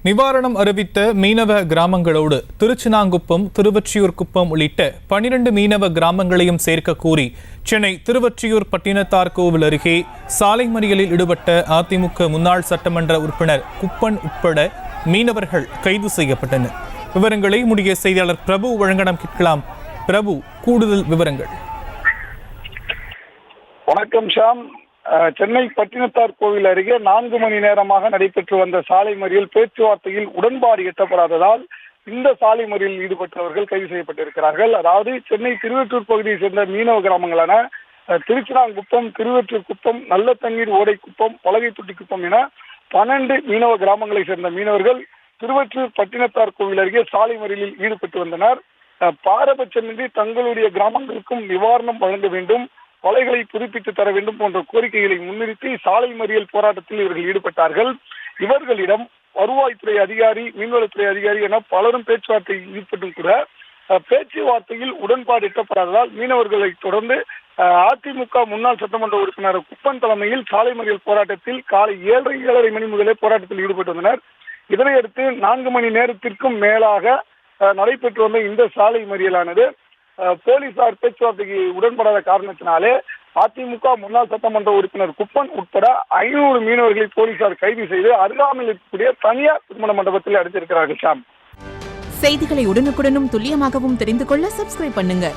நிவாரணம் அறிவித்த மீனவ கிராமங்களோடு திருச்சினாங்குப்பம், திருவொற்றியூர் குப்பம் உள்ளிட்ட 12 மீனவ கிராமங்களையும் சேர்க்க கோரி சென்னை திருவொற்றியூர் பட்டினத்தார் கோவில் அருகே சாலை மறியலில் ஈடுபட்ட அதிமுக முன்னாள் சட்டமன்ற உறுப்பினர் குப்பன் உட்பட மீனவர்கள் கைது செய்யப்பட்டனர். விவரங்களை முடிய செய்தியாளர் பிரபு வழங்கடம் கேட்கலாம். பிரபு, கூடுதல் விவரங்கள். வணக்கம் ஷாம். சென்னை பட்டினத்தார் கோவில் அருகே 4 மணி நேரமாக நடைபெற்று வந்த சாலை மறியல் பேச்சுவார்த்தையில் உடன்பாடு எட்டப்படாததால் இந்த சாலை மறியலில் ஈடுபட்டவர்கள் கைது செய்யப்பட்டிருக்கிறார்கள். அதாவது சென்னை திருவொற்றியூர் பகுதியை சேர்ந்த மீனவ கிராமங்களான திருச்சினாங்குப்பம், திருவொற்றியூர் குப்பம், நல்ல தண்ணீர் ஓடை குப்பம், பலகைத்துட்டி குப்பம் என 12 மீனவ கிராமங்களை சேர்ந்த மீனவர்கள் திருவொற்றியூர் பட்டினத்தார் கோவில் அருகே சாலை மறியலில் ஈடுபட்டு வந்தனர். பாரபட்சமின்றி தங்களுடைய கிராமங்களுக்கும் நிவாரணம் வழங்க வேண்டும், கொலைகளை புதுப்பித்து தர வேண்டும் போன்ற கோரிக்கைகளை முன்னிறுத்தி சாலை மறியல் போராட்டத்தில் இவர்கள் ஈடுபட்டார்கள். இவர்களிடம் வருவாய்த்துறை அதிகாரி, மீன்வளத்துறை அதிகாரி என பலரும் பேச்சுவார்த்தையில் ஈடுபட்டும் கூட பேச்சுவார்த்தையில் உடன்பாடு எட்டப்படாததால் மீனவர்களை தொடர்ந்து அதிமுக முன்னாள் சட்டமன்ற உறுப்பினர் குப்பன் தலைமையில் சாலை மறியல் போராட்டத்தில் காலை 7:30 மணி முதலே போராட்டத்தில் ஈடுபட்டு வந்தனர். இதனையடுத்து 4 மணி நேரத்திற்கும் மேலாக நடைபெற்று வந்த இந்த சாலை மறியலானது போலீசார் பேச்சுவார்த்தைக்கு உடன்படாத காரணத்தினாலே அதிமுக முன்னாள் சட்டமன்ற உறுப்பினர் குப்பன் உட்பட 500 மீனவர்களை போலீசார் கைது செய்து அருகாமையில் இருக்கக்கூடிய தனியார் திருமண மண்டபத்தில் அடைத்திருக்கிறார்கள். செய்திகளை உடனுக்குடனும் துல்லியமாகவும் தெரிந்து கொள்ள சப்ஸ்கிரைப் பண்ணுங்க.